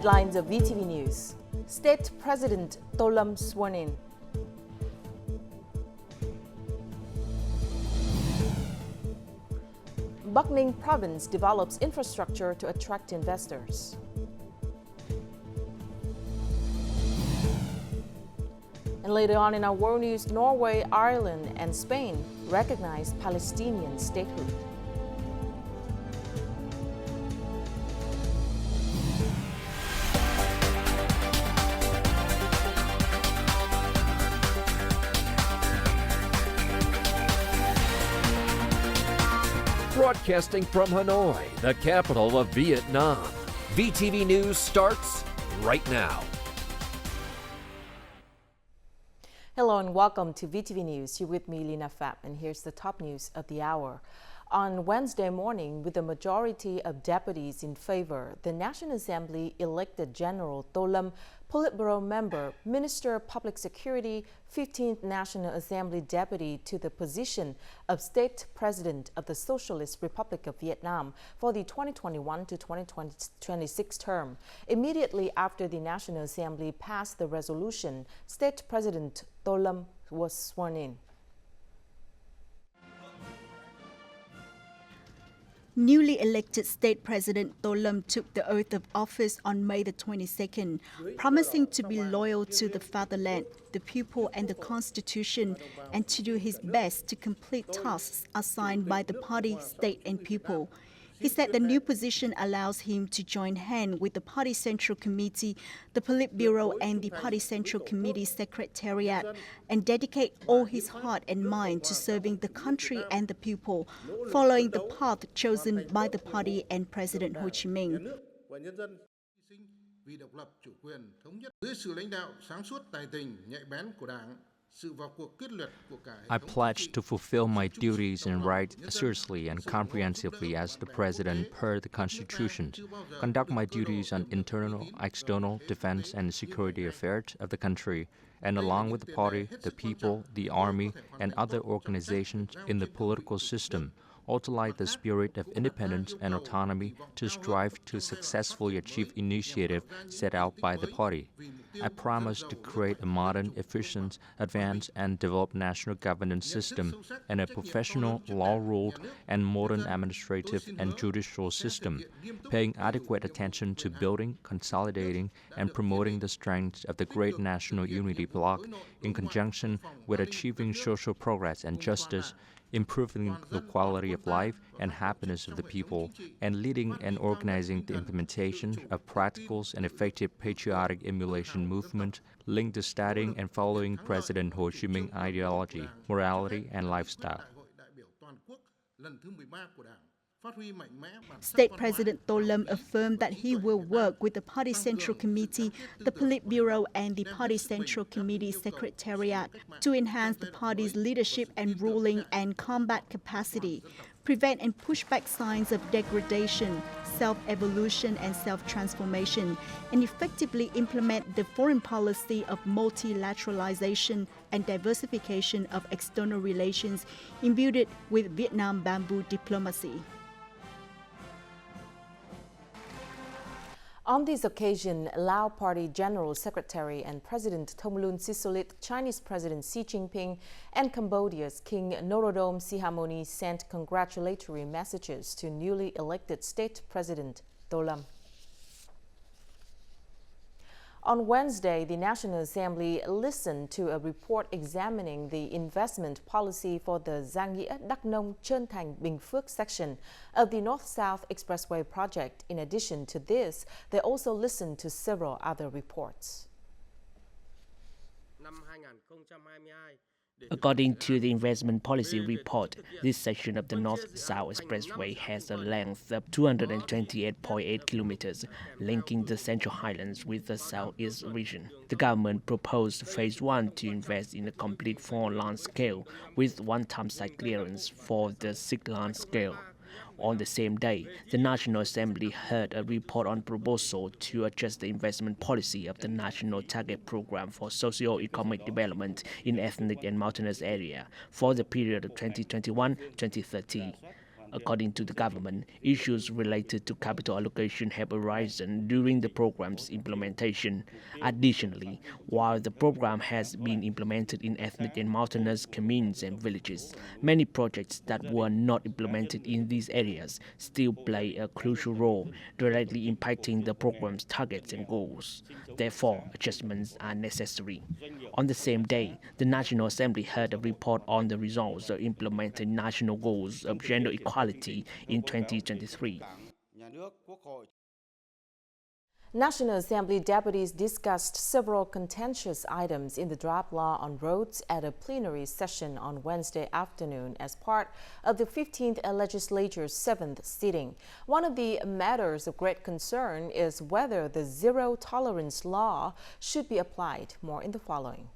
Headlines of VTV News. State President Tô Lâm sworn in. Bac Ninh province develops infrastructure to attract investors. And later on in our world news, Norway, Ireland, and Spain recognize Palestinian statehood. Broadcasting from Hanoi, the capital of Vietnam. VTV News starts right now. Hello and welcome to VTV News. You're with me, Lina Pham, and here's the top news of the hour. On Wednesday morning, with a majority of deputies in favor, the National Assembly elected General Tô Lâm, Politburo member, Minister of Public Security, 15th National Assembly deputy, to the position of State President of the Socialist Republic of Vietnam for the 2021 to 2026 term. Immediately after the National Assembly passed the resolution, State President Tô Lâm was sworn in. Newly elected State President Tô Lâm took the oath of office on May the 22nd, promising to be loyal to the fatherland, the people and the Constitution, and to do his best to complete tasks assigned by the party, state and people. He said the new position allows him to join hands with the Party Central Committee, the Politburo and the Party Central Committee Secretariat, and dedicate all his heart and mind to serving the country and the people, following the path chosen by the party and President Ho Chi Minh. I pledge to fulfill my duties and rights seriously and comprehensively as the President per the Constitution, conduct my duties on internal, external, defense and security affairs of the country, and along with the party, the people, the army, and other organizations in the political system, ultimately the spirit of independence and autonomy to strive to successfully achieve initiatives set out by the party. I promise to create a modern, efficient, advanced, and developed national governance system and a professional, law-ruled, and modern administrative and judicial system, paying adequate attention to building, consolidating, and promoting the strengths of the great national unity bloc in conjunction with achieving social progress and justice, improving the quality of life and happiness of the people, and leading and organizing the implementation of practical and effective patriotic emulation movement linked to studying and following President Ho Chi Minh ideology, morality, and lifestyle. State President Tô Lâm affirmed that he will work with the Party Central Committee, the Politburo and the Party Central Committee Secretariat to enhance the party's leadership and ruling and combat capacity, prevent and push back signs of degradation, self-evolution and self-transformation, and effectively implement the foreign policy of multilateralization and diversification of external relations imbued with Vietnam bamboo diplomacy. On this occasion, Lao Party General Secretary and President Thongloun Sisolit, Chinese President Xi Jinping, and Cambodia's King Norodom Sihamoni sent congratulatory messages to newly elected State President Tô Lâm. On Wednesday, the National Assembly listened to a report examining the investment policy for the Giang Nghĩa Đắk Nông Trơn Thành Bình Phước section of the North-South Expressway project. In addition to this, they also listened to several other reports. According to the investment policy report, this section of the North-South Expressway has a length of 228.8 kilometers, linking the Central Highlands with the Southeast region. The government proposed Phase 1 to invest in a complete 4-lane scale with one-time site clearance for the 6-lane scale. On the same day, the National Assembly heard a report on proposal to adjust the investment policy of the National Target Program for Socio-Economic Development in Ethnic and Mountainous Area for the period of 2021-2030. According to the government, issues related to capital allocation have arisen during the program's implementation. Additionally, while the program has been implemented in ethnic and mountainous communes and villages, many projects that were not implemented in these areas still play a crucial role, directly impacting the program's targets and goals. Therefore, adjustments are necessary. On the same day, the National Assembly heard a report on the results of implementing national goals of gender equality in 2023. National Assembly deputies discussed several contentious items in the draft law on roads at a plenary session on Wednesday afternoon as part of the 15th legislature's 7th sitting. One of the matters of great concern is whether the zero tolerance law should be applied. More in the following.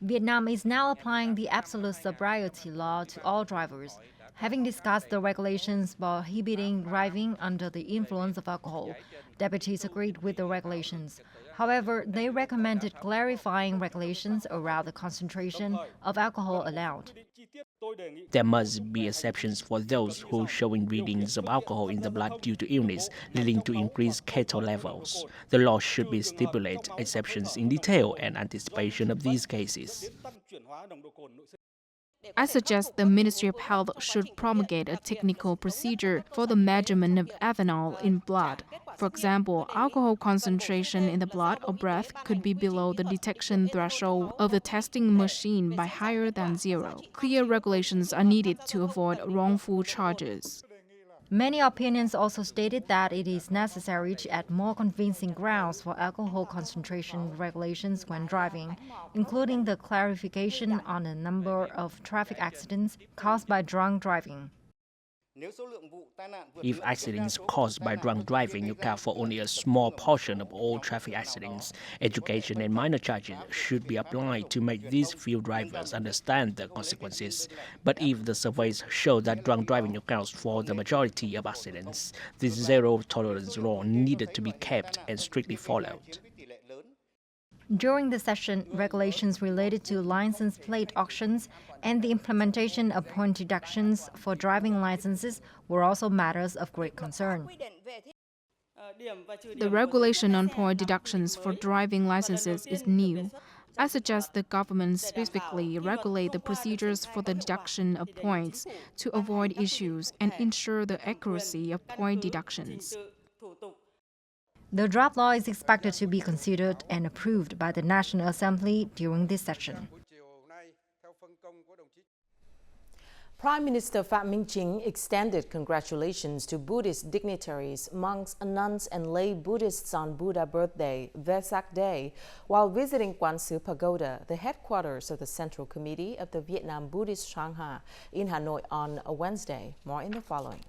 Vietnam is now applying the absolute sobriety law to all drivers. Having discussed the regulations prohibiting driving under the influence of alcohol, deputies agreed with the regulations. However, they recommended clarifying regulations around the concentration of alcohol allowed. There must be exceptions for those who are showing readings of alcohol in the blood due to illness, leading to increased keto levels. The law should be stipulate exceptions in detail and anticipation of these cases. I suggest the Ministry of Health should promulgate a technical procedure for the measurement of ethanol in blood. For example, alcohol concentration in the blood or breath could be below the detection threshold of the testing machine by higher than zero. Clear regulations are needed to avoid wrongful charges. Many opinions also stated that it is necessary to add more convincing grounds for alcohol concentration regulations when driving, including the clarification on the number of traffic accidents caused by drunk driving. If accidents caused by drunk driving account for only a small portion of all traffic accidents, education and minor charges should be applied to make these few drivers understand the consequences. But if the surveys show that drunk driving accounts for the majority of accidents, this zero tolerance law needed to be kept and strictly followed. During the session, regulations related to license plate auctions and the implementation of point deductions for driving licenses were also matters of great concern. The regulation on point deductions for driving licenses is new. I suggest the government specifically regulate the procedures for the deduction of points to avoid issues and ensure the accuracy of point deductions. The draft law is expected to be considered and approved by the National Assembly during this session. Prime Minister Phạm Minh Chính extended congratulations to Buddhist dignitaries, monks, nuns, and lay Buddhists on Buddha birthday, Vesak Day, while visiting Quán Sứ Pagoda, the headquarters of the Central Committee of the Vietnam Buddhist Sangha in Hanoi on a Wednesday. More in the following.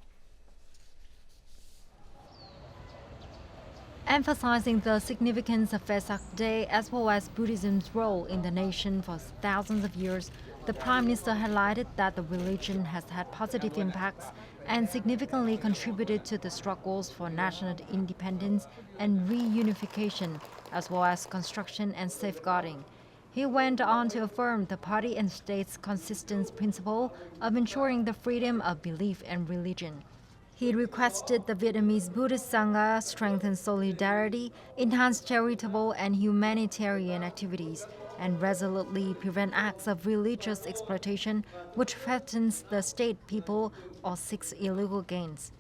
Emphasizing the significance of Vesak Day as well as Buddhism's role in the nation for thousands of years, the Prime Minister highlighted that the religion has had positive impacts and significantly contributed to the struggles for national independence and reunification, as well as construction and safeguarding. He went on to affirm the party and state's consistent principle of ensuring the freedom of belief and religion. He requested the Vietnamese Buddhist Sangha strengthen solidarity, enhance charitable and humanitarian activities, and resolutely prevent acts of religious exploitation which threatens the state, people, or seeks illegal gains.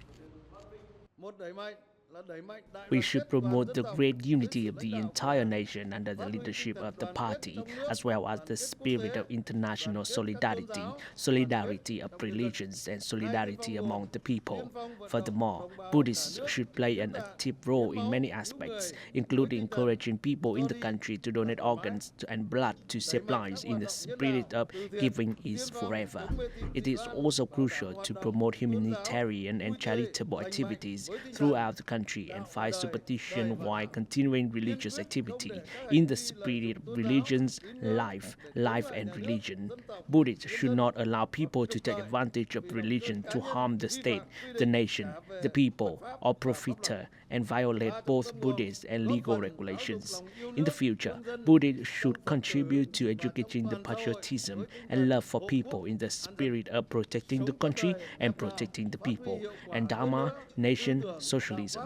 We should promote the great unity of the entire nation under the leadership of the party, as well as the spirit of international solidarity, solidarity of religions, and solidarity among the people. Furthermore, Buddhists should play an active role in many aspects, including encouraging people in the country to donate organs and blood to save lives in the spirit of giving is forever. It is also crucial to promote humanitarian and charitable activities throughout the country and fight superstition while continuing religious activity in the spirit of religions, life and religion. Buddhists should not allow people to take advantage of religion to harm the state, the nation, the people, or profiteer and violate both Buddhist and legal regulations. In the future, Buddhists should contribute to educating the patriotism and love for people in the spirit of protecting the country and protecting the people, and Dharma, nation, socialism.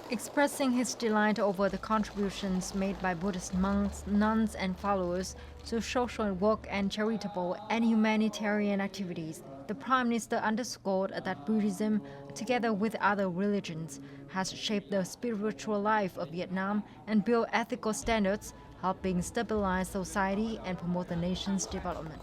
Expressing his delight over the contributions made by Buddhist monks, nuns, and followers to social work and charitable and humanitarian activities, the Prime Minister underscored that Buddhism, together with other religions, has shaped the spiritual life of Vietnam and built ethical standards, helping stabilize society and promote the nation's development.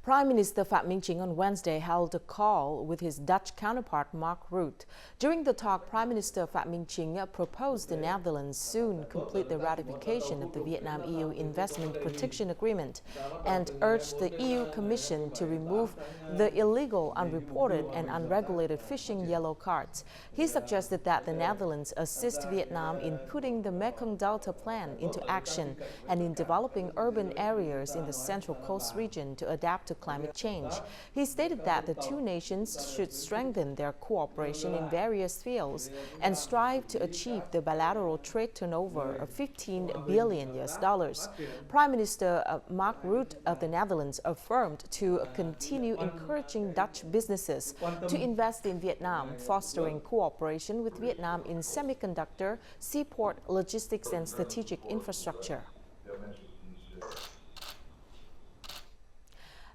Prime Minister Phạm Minh Chính on Wednesday held a call with his Dutch counterpart Mark Rutte. During the talk, Prime Minister Phạm Minh Chính proposed the Netherlands soon complete the ratification of the Vietnam-EU Investment Protection Agreement and urged the EU Commission to remove the illegal, unreported and unregulated fishing yellow cards. He suggested that the Netherlands assist Vietnam in putting the Mekong Delta Plan into action and in developing urban areas in the Central Coast region to adapt to climate change. He stated that the two nations should strengthen their cooperation in various fields and strive to achieve the bilateral trade turnover of $15 billion. Prime Minister Mark Rutte of the Netherlands affirmed to continue encouraging Dutch businesses to invest in Vietnam, fostering cooperation with Vietnam in semiconductor, seaport, logistics and strategic infrastructure.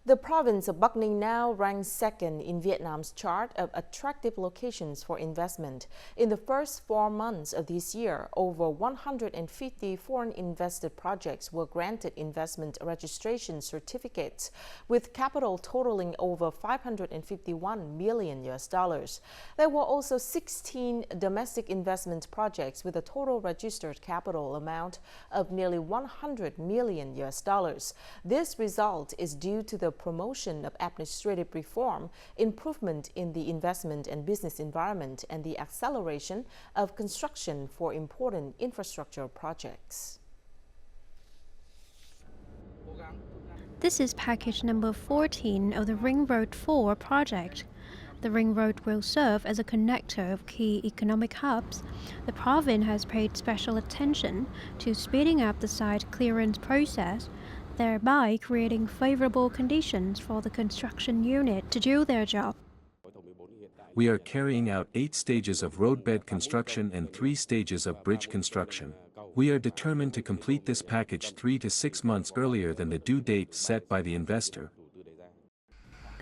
The province of Bac Ninh now ranks second in Vietnam's chart of attractive locations for investment. In the first 4 months of this year, over 150 foreign invested projects were granted investment registration certificates, with capital totaling over $551 million. There were also 16 domestic investment projects with a total registered capital amount of nearly $100 million. This result is due to the promotion of administrative reform, improvement in the investment and business environment, and the acceleration of construction for important infrastructure projects. This is package number 14 of the Ring Road 4 project. The Ring Road will serve as a connector of key economic hubs. The province has paid special attention to speeding up the site clearance process, thereby creating favorable conditions for the construction unit to do their job. We are carrying out 8 stages of roadbed construction and 3 stages of bridge construction. We are determined to complete this package 3 to 6 months earlier than the due date set by the investor.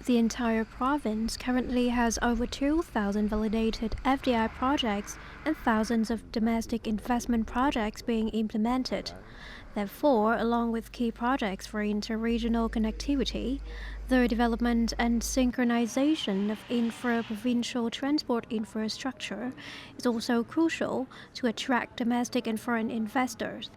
The entire province currently has over 2,000 validated FDI projects and thousands of domestic investment projects being implemented. Therefore, along with key projects for inter-regional connectivity, the development and synchronization of intra-provincial transport infrastructure is also crucial to attract domestic and foreign investors.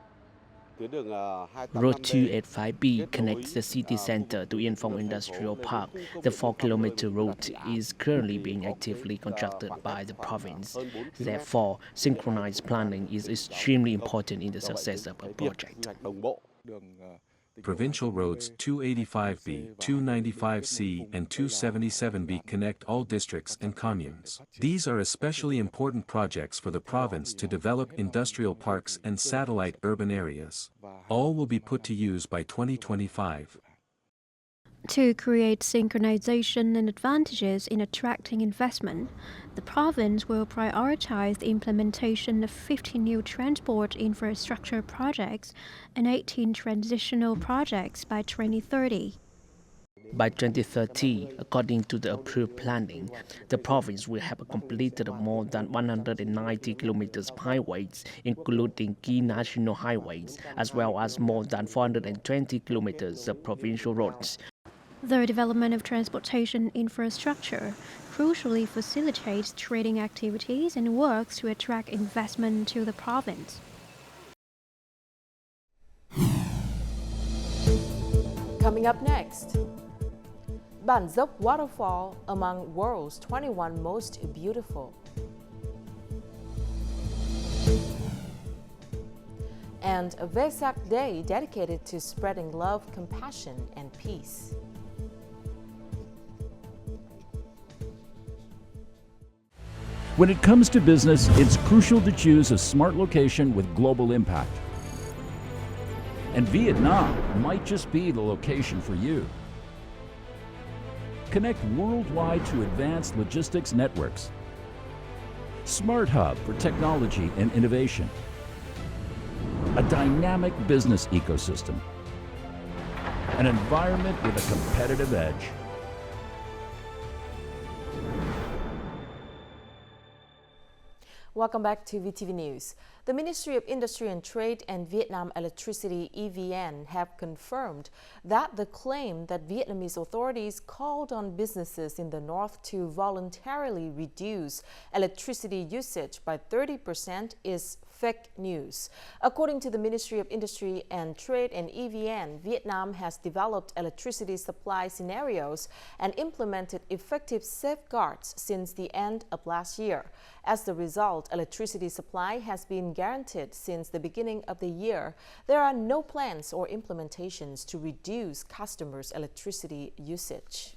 Road 285B connects the city center to Yên Phong Industrial Park. The 4-kilometer route is currently being actively constructed by the province. Therefore, synchronized planning is extremely important in the success of a project. Provincial roads 285B, 295C, and 277B connect all districts and communes. These are especially important projects for the province to develop industrial parks and satellite urban areas. All will be put to use by 2025. To create synchronization and advantages in attracting investment, the province will prioritize the implementation of 50 new transport infrastructure projects and 18 transitional projects by 2030. By 2030, according to the approved planning, the province will have completed more than 190 kilometers of highways, including key national highways, as well as more than 420 kilometers of provincial roads. The development of transportation infrastructure crucially facilitates trading activities and works to attract investment to the province. Coming up next, Bản Dốc waterfall among world's 21 most beautiful. And a Vesak day dedicated to spreading love, compassion, and peace. When it comes to business, it's crucial to choose a smart location with global impact. And Vietnam might just be the location for you. Connect worldwide to advanced logistics networks. Smart hub for technology and innovation. A dynamic business ecosystem. An environment with a competitive edge. Welcome back to VTV News. The Ministry of Industry and Trade and Vietnam Electricity EVN have confirmed that the claim that Vietnamese authorities called on businesses in the north to voluntarily reduce electricity usage by 30% is fake news. According to the Ministry of Industry and Trade and EVN, Vietnam has developed electricity supply scenarios and implemented effective safeguards since the end of last year. As the result, electricity supply has been guaranteed since the beginning of the year. There are no plans or implementations to reduce customers' electricity usage.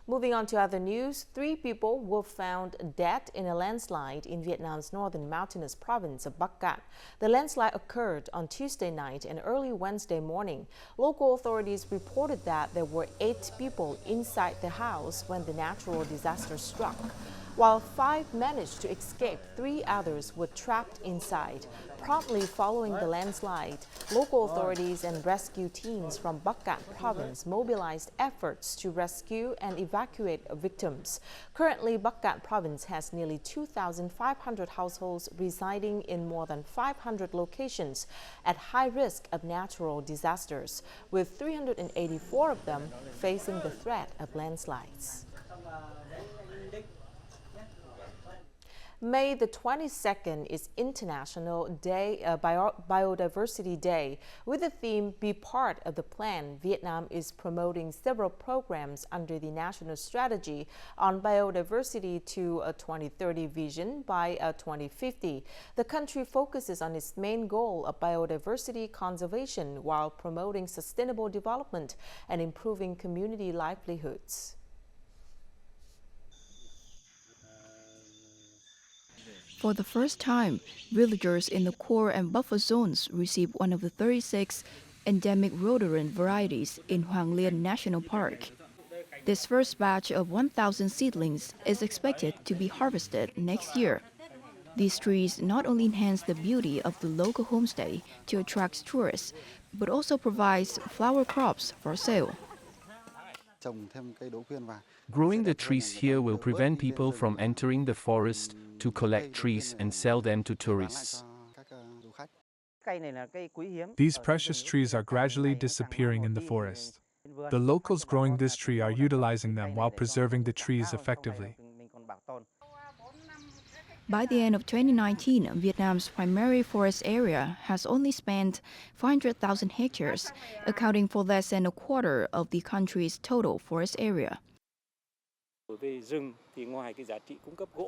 Moving on to other news, 3 people were found dead in a landslide in Vietnam's northern mountainous province of Bac Kan. The landslide occurred on Tuesday night and early Wednesday morning. Local authorities reported that there were 8 people inside the house when the natural disaster struck. While 5 managed to escape, 3 others were trapped inside. Promptly following the landslide, local authorities and rescue teams from Bac Kan province mobilized efforts to rescue and evacuate victims. Currently, Bac Kan province has nearly 2,500 households residing in more than 500 locations at high risk of natural disasters, with 384 of them facing the threat of landslides. May the 22nd is International Biodiversity Day. With the theme Be Part of the Plan, Vietnam is promoting several programs under the National Strategy on Biodiversity to a 2030 vision by 2050. The country focuses on its main goal of biodiversity conservation while promoting sustainable development and improving community livelihoods. For the first time, villagers in the core and buffer zones receive one of the 36 endemic rodent varieties in Hoàng Liên National Park. This first batch of 1,000 seedlings is expected to be harvested next year. These trees not only enhance the beauty of the local homestay to attract tourists, but also provides flower crops for sale. Growing the trees here will prevent people from entering the forest to collect trees and sell them to tourists. These precious trees are gradually disappearing in the forest. The locals growing this tree are utilizing them while preserving the trees effectively. By the end of 2019, Vietnam's primary forest area has only spanned 500,000 hectares, accounting for less than a quarter of the country's total forest area.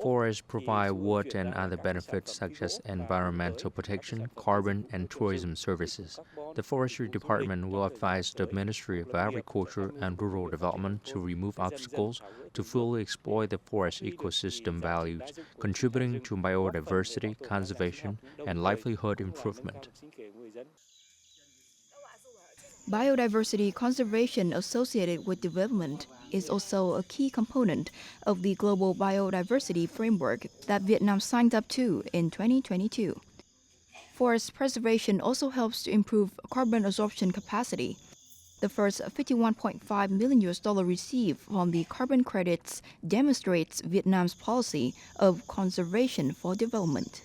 Forests provide wood and other benefits such as environmental protection, carbon, and tourism services. The Forestry Department will advise the Ministry of Agriculture and Rural Development to remove obstacles to fully exploit the forest ecosystem values, contributing to biodiversity, conservation, and livelihood improvement. Biodiversity conservation associated with development is also a key component of the Global Biodiversity Framework that Vietnam signed up to in 2022. Forest preservation also helps to improve carbon absorption capacity. The first $51.5 million received from the carbon credits demonstrates Vietnam's policy of conservation for development.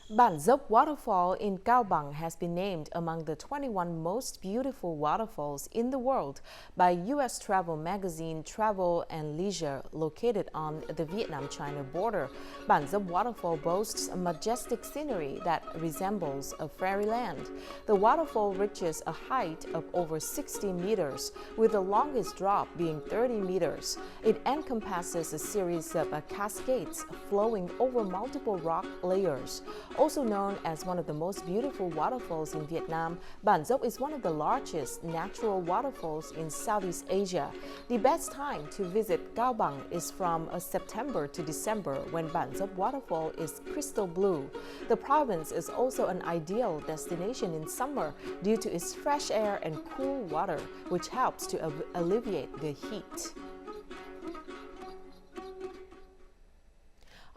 Bản Dốc waterfall in Cao Bằng has been named among the 21 most beautiful waterfalls in the world by U.S. travel magazine Travel and Leisure, located on the Vietnam-China border. Bản Dốc waterfall boasts a majestic scenery that resembles a fairyland. The waterfall reaches a height of over 60 meters, with the longest drop being 30 meters. It encompasses a series of cascades flowing over multiple rock layers. Also known as one of the most beautiful waterfalls in Vietnam, Bản Dốc is one of the largest natural waterfalls in Southeast Asia. The best time to visit Cao Bằng is from September to December, when Bản Dốc waterfall is crystal blue. The province is also an ideal destination in summer due to its fresh air and cool water, which helps to alleviate the heat.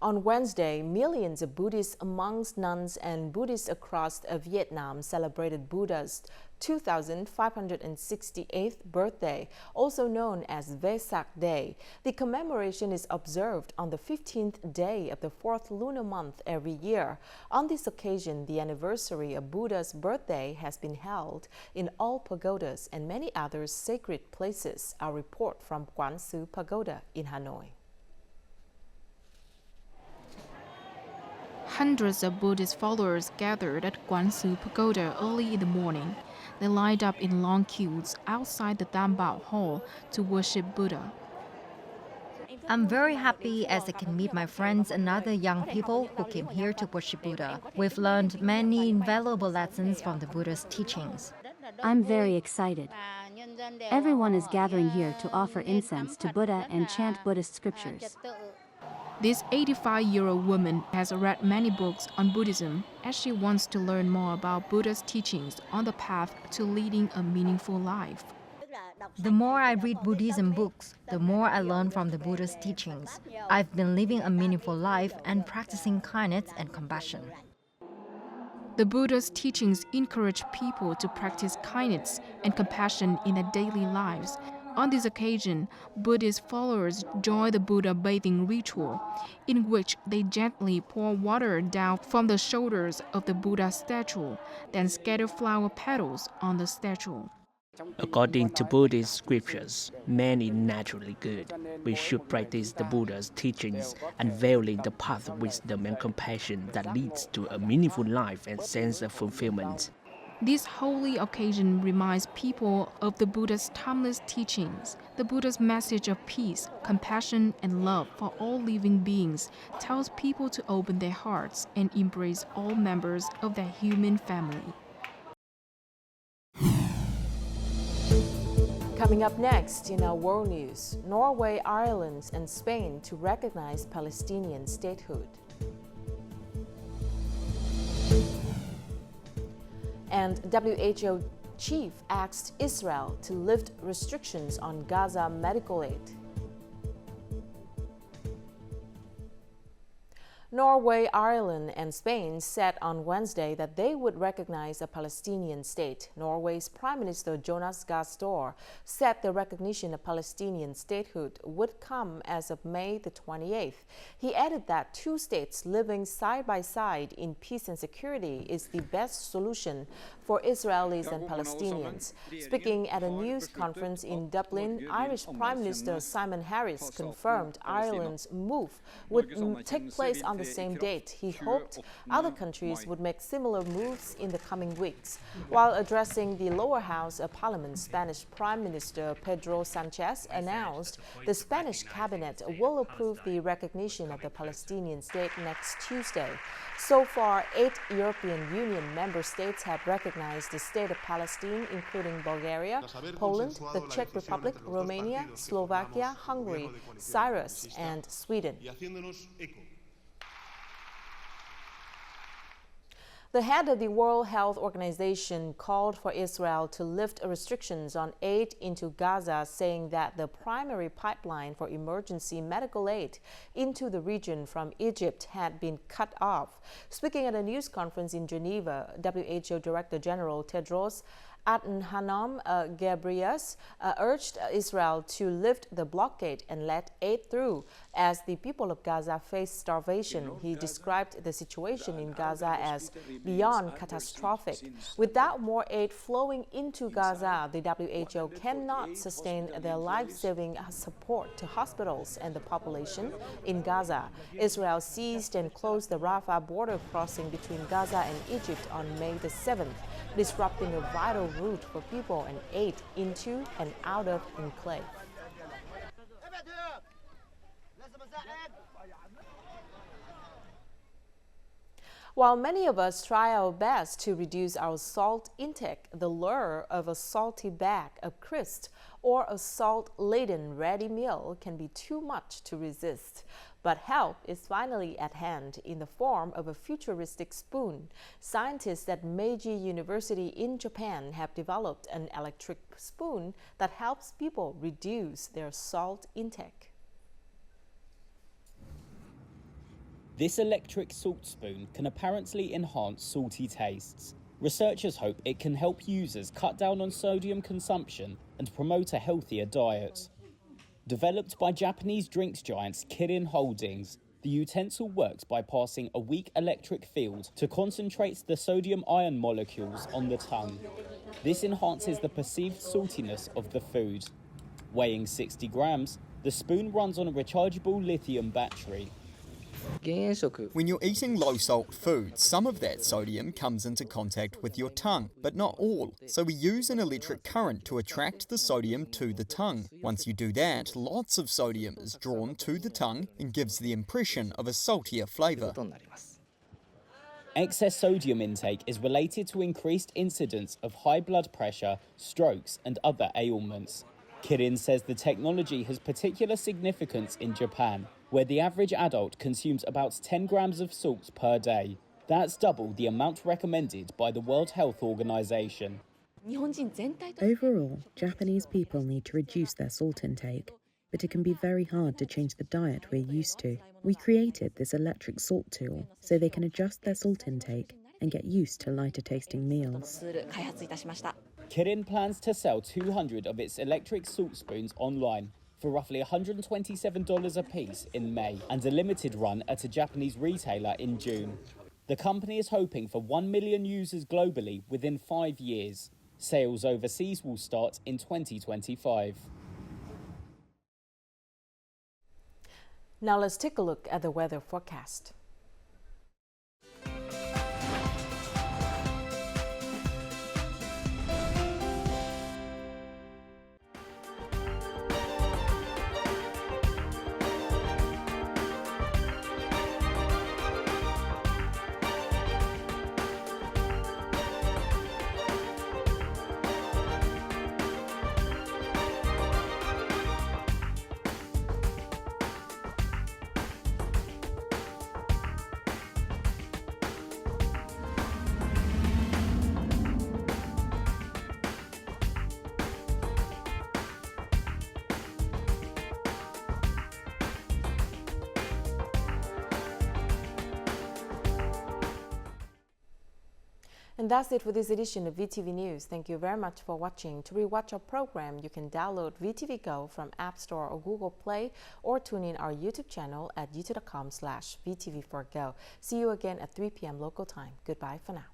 On Wednesday, millions of Buddhist monks, nuns, and Buddhists across Vietnam celebrated Buddha's 2568th birthday, also known as Vesak Day. The commemoration is observed on the 15th day of the 4th lunar month every year. On this occasion, the anniversary of Buddha's birthday has been held in all pagodas and many other sacred places. Our report from Quán Sư Pagoda in Hanoi. Hundreds of Buddhist followers gathered at Quán Sư Pagoda early in the morning. They lined up in long queues outside the Tam Bảo Hall to worship Buddha. I'm very happy as I can meet my friends and other young people who came here to worship Buddha. We've learned many invaluable lessons from the Buddha's teachings. I'm very excited. Everyone is gathering here to offer incense to Buddha and chant Buddhist scriptures. This 85-year-old woman has read many books on Buddhism as she wants to learn more about Buddha's teachings on the path to leading a meaningful life. The more I read Buddhism books, the more I learn from the Buddha's teachings. I've been living a meaningful life and practicing kindness and compassion. The Buddha's teachings encourage people to practice kindness and compassion in their daily lives. On this occasion, Buddhist followers join the Buddha bathing ritual, in which they gently pour water down from the shoulders of the Buddha statue, then scatter flower petals on the statue. According to Buddhist scriptures, man is naturally good. We should practice the Buddha's teachings, unveiling the path of wisdom and compassion that leads to a meaningful life and sense of fulfillment. This holy occasion reminds people of the Buddha's timeless teachings. The Buddha's message of peace, compassion, and love for all living beings tells people to open their hearts and embrace all members of their human family. Coming up next in our world news, Norway, Ireland, and Spain to recognize Palestinian statehood. And WHO chief asked Israel to lift restrictions on Gaza medical aid. Norway, Ireland, and Spain said on Wednesday that they would recognize a Palestinian state. Norway's Prime Minister Jonas Gahr Store said the recognition of Palestinian statehood would come as of May the 28th. He added that two states living side by side in peace and security is the best solution for Israelis and Palestinians. Speaking at a news conference in Dublin, Irish Prime Minister Simon Harris confirmed Ireland's move would take place on the same date. He hoped other countries would make similar moves in the coming weeks. While addressing the lower house of Parliament, Spanish Prime Minister Pedro Sanchez announced the Spanish cabinet will approve the recognition of the Palestinian state next Tuesday. So far, 8 European Union member states have recognized the state of Palestine, including Bulgaria, Poland, the Czech Republic, Romania, Slovakia, Hungary, Cyprus, and Sweden. The head of the World Health Organization called for Israel to lift restrictions on aid into Gaza, saying that the primary pipeline for emergency medical aid into the region from Egypt had been cut off. Speaking at a news conference in Geneva, WHO Director General Tedros Adhanom Ghebreyesus urged Israel to lift the blockade and let aid through as the people of Gaza face starvation. He described the situation in Gaza as beyond catastrophic. Without more aid flowing into Gaza, the WHO cannot sustain their life-saving support to hospitals and the population in Gaza. Israel seized and closed the Rafah border crossing between Gaza and Egypt on May the 7th, disrupting a vital route for people and aid into and out of enclave. While many of us try our best to reduce our salt intake, the lure of a salty bag of crisps or a salt-laden ready meal can be too much to resist. But help is finally at hand in the form of a futuristic spoon. Scientists at Meiji University in Japan have developed an electric spoon that helps people reduce their salt intake. This electric salt spoon can apparently enhance salty tastes. Researchers hope it can help users cut down on sodium consumption and promote a healthier diet. Developed by Japanese drinks giants Kirin Holdings, the utensil works by passing a weak electric field to concentrate the sodium-ion molecules on the tongue. This enhances the perceived saltiness of the food. Weighing 60 grams, the spoon runs on a rechargeable lithium battery. When you're eating low-salt food, some of that sodium comes into contact with your tongue, but not all. So we use an electric current to attract the sodium to the tongue. Once you do that, lots of sodium is drawn to the tongue and gives the impression of a saltier flavour. Excess sodium intake is related to increased incidence of high blood pressure, strokes, and other ailments. Kirin says the technology has particular significance in Japan, where the average adult consumes about 10 grams of salt per day. That's double the amount recommended by the World Health Organization. Overall, Japanese people need to reduce their salt intake, but it can be very hard to change the diet we're used to. We created this electric salt tool so they can adjust their salt intake and get used to lighter tasting meals. Kirin plans to sell 200 of its electric salt spoons online for roughly $127 a piece in May and a limited run at a Japanese retailer in June. The company is hoping for 1 million users globally within 5 years. Sales overseas will start in 2025. Now let's take a look at the weather forecast. And that's it for this edition of VTV News. Thank you very much for watching. To rewatch our program, you can download VTVgo from App Store or Google Play, or tune in our YouTube channel at youtube.com/VTV4Go. See you again at 3 p.m. local time. Goodbye for now.